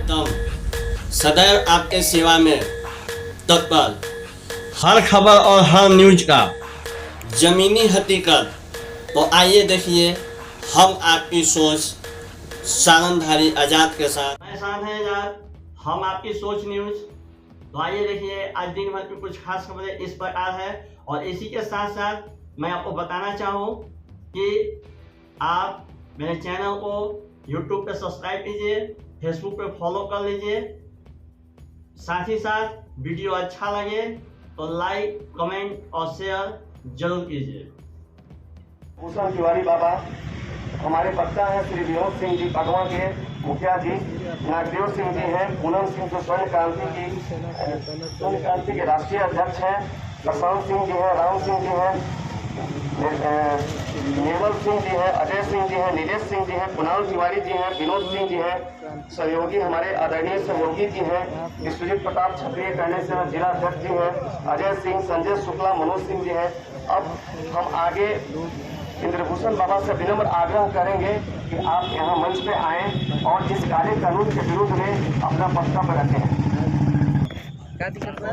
तब सदैव आपके सेवा में तत्पर, हर खबर और हर न्यूज का जमीनी हकीकत। तो आइए देखिए हम आपकी सोच सारंगधारी आजाद के साथ। मैं साथ हैं आजाद, हम आपकी सोच न्यूज। तो आइए देखिए आज दिन भर की कुछ खास खबरें इस प्रकार है। और इसी के साथ साथ मैं आपको बताना चाहूँ कि आप मेरे चैनल को YouTube पे सब्सक्राइब कीजिए, Facebook पे फॉलो कर लीजिए। साथ ही साथ वीडियो अच्छा लगे तो लाइक, कमेंट और शेयर जरूर कीजिए। भूषण तिवारी बाबा हमारे वक्ता हैं श्री विनोद सिंह जी पगवा के मुखिया जी, नागदेव सिंह जी हैं, पूनम सिंह जो स्वर्ण क्रांति के राष्ट्रीय अध्यक्ष हैं, प्रशांत सिंह जी हैं, राम सिंह जी हैं, निर्मल सिंह जी हैं, अजय सिंह जी हैं, नीलेश सिंह जी हैं, कुणाल तिवारी जी हैं, विनोद सिंह जी हैं, सहयोगी हमारे आदरणीय सहयोगी जी हैं, विश्वजीत प्रताप क्षत्रिय कहने से जिला अध्यक्ष जी हैं, अजय सिंह, संजय शुक्ला, मनोज सिंह जी हैं। अब हम आगे इंद्रभूषण बाबा से विनम्र आग्रह करेंगे कि आप यहाँ मंच पे आएं और इस काले कानून के विरुद्ध में अपना वक्तव्य रखें।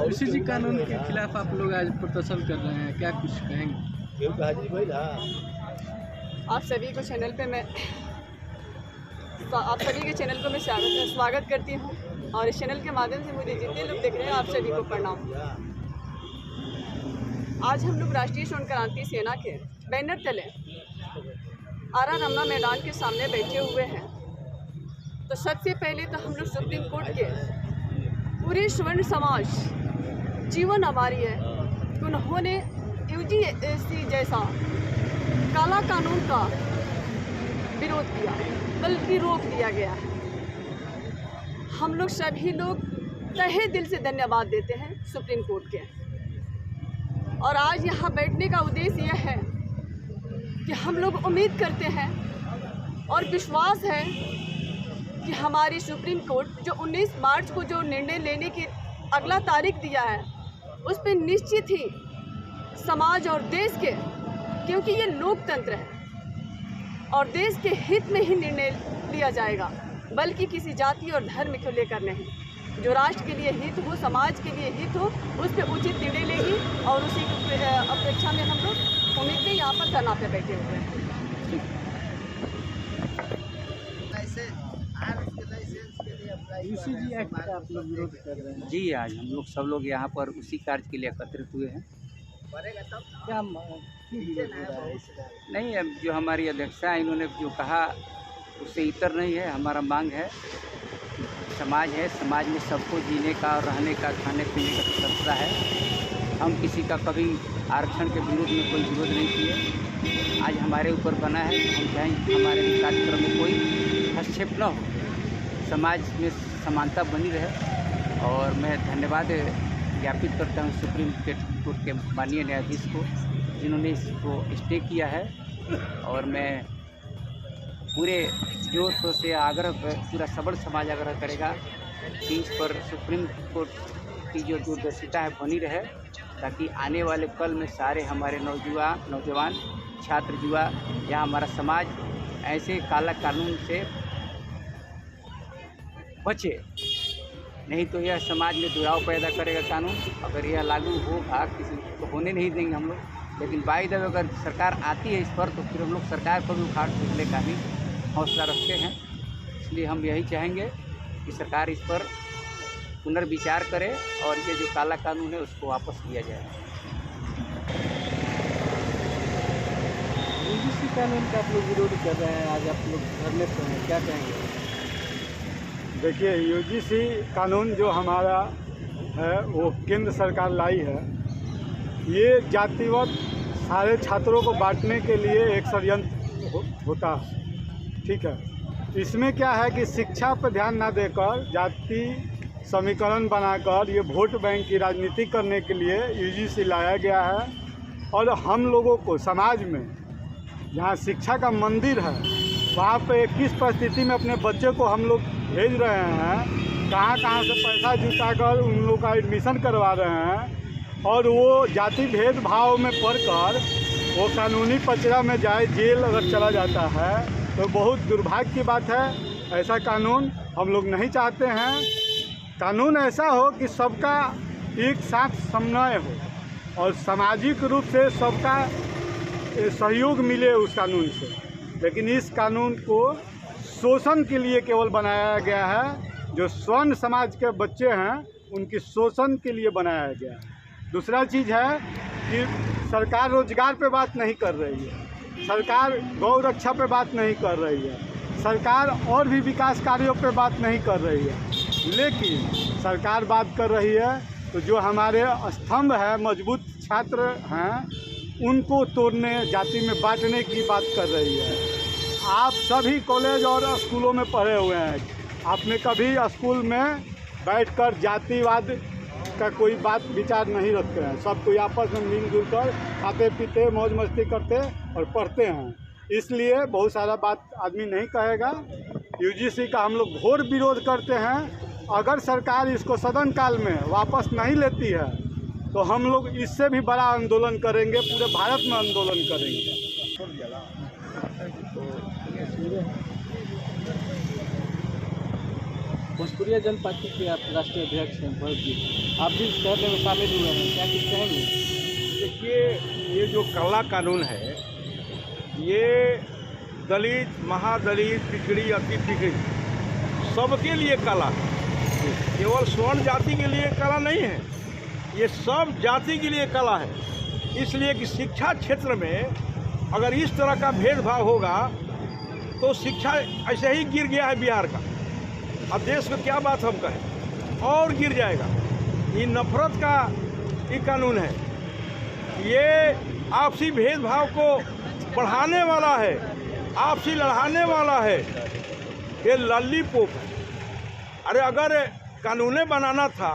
ICC कानून के खिलाफ आप लोग आज प्रदर्शन कर रहे हैं, क्या कुछ कहेंगे? आप सभी को चैनल पे मैं आप सभी के चैनल को मैं स्वागत करती हूँ और इस चैनल के माध्यम से मुझे जितने लोग देख रहे हैं आप सभी को प्रणाम। आज हम लोग राष्ट्रीय स्वर्ण क्रांति सेना के बैनर तले आरा रमना मैदान के सामने बैठे हुए हैं। तो सबसे पहले तो हम लोग सुप्रीम कोर्ट के पूरे स्वर्ण समाज जीवन आभारी है। उन्होंने UGC जैसा काला कानून का विरोध किया, बल्कि रोक दिया गया है। हम लोग सभी लोग तहे दिल से धन्यवाद देते हैं सुप्रीम कोर्ट के। और आज यहाँ बैठने का उद्देश्य यह है कि हम लोग उम्मीद करते हैं और विश्वास है कि हमारी सुप्रीम कोर्ट जो 19 मार्च को जो निर्णय लेने की अगला तारीख दिया है उस पर निश्चित ही समाज और देश के, क्योंकि ये लोकतंत्र है और देश के हित में ही निर्णय लिया जाएगा, बल्कि किसी जाति और धर्म को लेकर नहीं। जो राष्ट्र के लिए हित हो, समाज के लिए हित हो, उस पर उचित निर्णय लेगी। और उसी अपेक्षा में हम लोग उम्मीद में यहाँ पर धरना पे बैठे हुए हैं। UCG एक्ट का आप लोग विरोध कर रहे हैं? जी, आज हम लोग सब लोग यहाँ पर उसी कार्य के लिए एकत्रित हुए हैं। क्या विरोध हो रहा है इसका? नहीं, अब जो हमारी अध्यक्षा है इन्होंने जो कहा उससे इतर नहीं है। हमारा मांग है, समाज है, समाज में सबको जीने का और रहने का, खाने पीने का स्वतंत्रता है। हम किसी का कभी आरक्षण के विरोध में कोई विरोध नहीं किए। आज हमारे ऊपर बना है, हम चाहें कि हमारे कार्यक्रम में कोई हस्तक्षेप न हो, समाज में समानता बनी रहे। और मैं धन्यवाद ज्ञापित करता हूँ सुप्रीम कोर्ट के माननीय न्यायाधीश को, जिन्होंने इसको स्टे किया है। और मैं पूरे जोर शोर से आग्रह, पूरा सबल समाज आग्रह करेगा कि इस पर सुप्रीम कोर्ट की जो दूरदर्शिता है बनी रहे, ताकि आने वाले कल में सारे हमारे नौजवान छात्र युवा या हमारा समाज ऐसे काला कानून से बचे। नहीं तो यह समाज में दुराव पैदा करेगा कानून। अगर यह लागू होगा, किसी को होने नहीं देंगे हम लोग। लेकिन बाई द वे अगर सरकार आती है इस पर, तो फिर हम लोग सरकार को भी उखाड़ फेंकने का भी हौसला रखते हैं। इसलिए हम यही चाहेंगे कि सरकार इस पर पुनर्विचार करे और ये जो काला कानून है उसको वापस लिया जाए। UGC कानून का आप लोग विरोध कर रहे हैं, आज आप लोग धरने पर हैं, क्या कहेंगे? देखिए, UGC कानून जो हमारा है वो केंद्र सरकार लाई है। ये जातिवाद सारे छात्रों को बांटने के लिए एक षड्यंत्र होता है, ठीक है। इसमें क्या है कि शिक्षा पर ध्यान ना देकर जाति समीकरण बनाकर ये वोट बैंक की राजनीति करने के लिए UGC लाया गया है। और हम लोगों को समाज में जहाँ शिक्षा का मंदिर है वहाँ पे किस परिस्थिति में अपने बच्चे को हम लोग भेज रहे हैं, कहाँ से पैसा जुटाकर उन लोग का एडमिशन करवा रहे हैं, और वो जाति भेदभाव में पढ़कर वो कानूनी पचड़ा में जाए, जेल अगर चला जाता है तो बहुत दुर्भाग्य की बात है। ऐसा कानून हम लोग नहीं चाहते हैं। कानून ऐसा हो कि सबका एक साथ समन्वय हो और सामाजिक रूप से सबका सहयोग मिले उस कानून से। लेकिन इस कानून को शोषण के लिए केवल बनाया गया है। जो स्वर्ण समाज के बच्चे हैं उनकी शोषण के लिए बनाया गया है। दूसरा चीज़ है कि सरकार रोजगार पे बात नहीं कर रही है, सरकार गौ रक्षा पे बात नहीं कर रही है, सरकार और भी विकास कार्यों पे बात नहीं कर रही है। लेकिन सरकार बात कर रही है तो जो हमारे स्तंभ है, मजबूत छात्र हैं, उनको तोड़ने, जाति में बांटने की बात कर रही है। आप सभी कॉलेज और स्कूलों में पढ़े हुए हैं, आपने कभी स्कूल में बैठकर जातिवाद का कोई बात विचार नहीं रखते हैं। सब कोई आपस में मिलजुल कर खाते पीते मौज मस्ती करते और पढ़ते हैं। इसलिए बहुत सारा बात आदमी नहीं कहेगा। यूजीसी का हम लोग घोर विरोध करते हैं। अगर सरकार इसको सदन काल में वापस नहीं लेती है तो हम लोग इससे भी बड़ा आंदोलन करेंगे, पूरे भारत में आंदोलन करेंगे। भोजपुरिया जनता पार्टी के आप राष्ट्रीय अध्यक्ष हैं भरत जी, आप भी इस धरने में शामिल हुए हैं, क्या कुछ कहेंगे? देखिए, ये जो काला कानून है ये दलित, महादलित, पिछड़ी, अति पिछड़ी सबके लिए काला है। केवल स्वर्ण जाति के लिए काला नहीं है, ये सब जाति के लिए काला है। इसलिए कि शिक्षा क्षेत्र में अगर इस तरह का भेदभाव होगा तो शिक्षा ऐसे ही गिर गया है बिहार का। अब देश में क्या बात हम कहें, और गिर जाएगा। ये नफरत का ये कानून है, ये आपसी भेदभाव को बढ़ाने वाला है, आपसी लड़ाने वाला है, ये लॉलीपॉप है। अरे अगर कानूनें बनाना था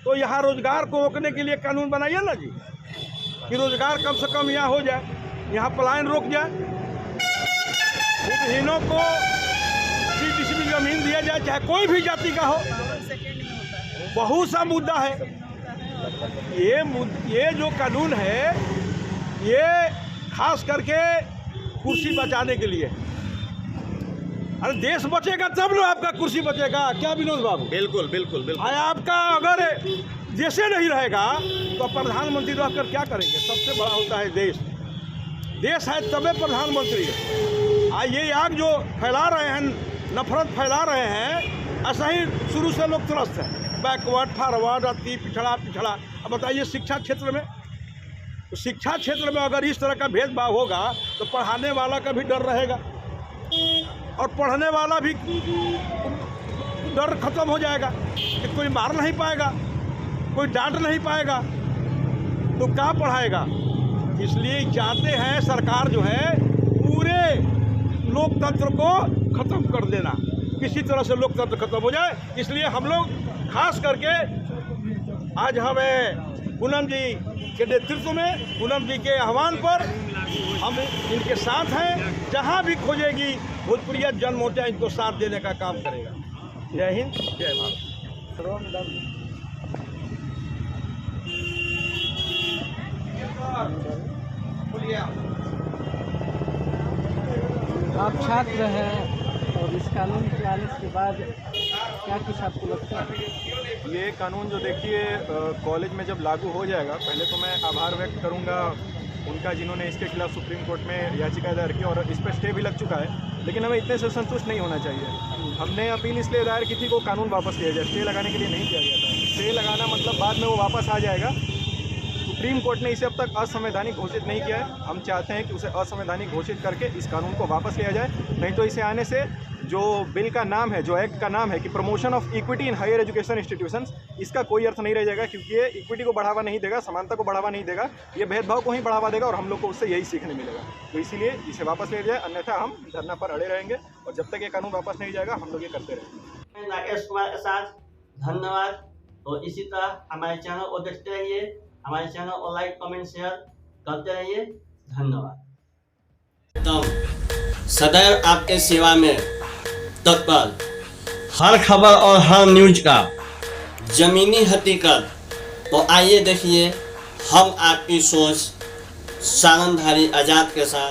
तो यहाँ रोजगार को रोकने के लिए कानून बनाइए ना जी, कि रोजगार कम से कम यहाँ हो जाए, यहाँ पलायन रोक जाए, भूमिहीनों को 30 डिसमिल जमीन दिया जाए, चाहे कोई भी जाति का हो। बहुत सा मुद्दा है। ये जो कानून है ये खास करके कुर्सी बचाने के लिए। अरे देश बचेगा तब ना आपका कुर्सी बचेगा, क्या विनोद बाबू? बिल्कुल बिल्कुल बिल्कुल। आपका अगर जैसे नहीं रहेगा तो प्रधानमंत्री रहकर क्या करेंगे? सबसे बड़ा होता है देश। देश है तबे प्रधानमंत्री है। ये आग जो फैला रहे हैं, नफरत फैला रहे हैं, ऐसा ही शुरू से लोग त्रस्त है, बैकवर्ड, फॉरवर्ड, अति पिछड़ा पिछड़ा। अब बताइए शिक्षा क्षेत्र में, तो शिक्षा क्षेत्र में अगर इस तरह का भेदभाव होगा तो पढ़ाने वाला का भी डर रहेगा और पढ़ने वाला भी डर खत्म हो जाएगा कि कोई मार नहीं पाएगा, कोई डांट नहीं पाएगा, तो क्या पढ़ाएगा? इसलिए चाहते हैं सरकार जो है पूरे लोकतंत्र को खत्म कर देना, किसी तरह से लोकतंत्र खत्म हो जाए। इसलिए हम लोग खास करके आज हमें पूनम जी के नेतृत्व में, पूनम जी के आह्वान पर हम इनके साथ हैं। जहां भी खोजेगी भोजपुरिया जन मोर्चा इनको साथ देने का काम करेगा। जय हिंद, जय भारत। आप छात्र हैं और इस कानून के आने के बाद क्या कुछ आपको लगता है? ये कानून जो देखिए कॉलेज में जब लागू हो जाएगा, पहले तो मैं आभार व्यक्त करूंगा उनका जिन्होंने इसके खिलाफ सुप्रीम कोर्ट में याचिका दायर की और इस पर स्टे भी लग चुका है। लेकिन हमें इतने से संतुष्ट नहीं होना चाहिए। हमने अपील इसलिए दायर की थी कि वो कानून वापस लिया जाए, स्टे लगाने के लिए नहीं किया गया था। स्टे लगाना मतलब बाद में वो वापस आ जाएगा। सुप्रीम कोर्ट ने इसे अब तक असंवैधानिक घोषित नहीं किया है। हम चाहते हैं कि उसे असंवैधानिक घोषित करके इस कानून को वापस लिया जाए। नहीं तो इसे आने से जो बिल का नाम है, जो एक्ट का नाम है कि promotion of equity in higher education institutions, इसका कोई अर्थ नहीं रह जाएगा, क्योंकि ये इक्विटी को बढ़ावा नहीं देगा, समानता को बढ़ावा नहीं देगा, ये भेदभाव को ही बढ़ावा देगा और हम लोग को उससे यही सीखने मिलेगा। तो इसीलिए इसे वापस ले जाए, अन्यथा हम धरना पर अड़े रहेंगे और जब तक ये कानून वापस नहीं जाएगा हम लोग ये करते रहेंगे। राकेश कुमार के साथ धन्यवाद। तो इसी तरह हमारे चैनल को देखते रहिए, हमारे चैनल को लाइक कमेंट शेयर करते रहिए। धन्यवाद। तो सदैव आपके सेवा में तत्पर, हर खबर और हर न्यूज का जमीनी हकीकत। तो आइए देखिए हम आपकी सोच सारंगधारी आजाद के साथ।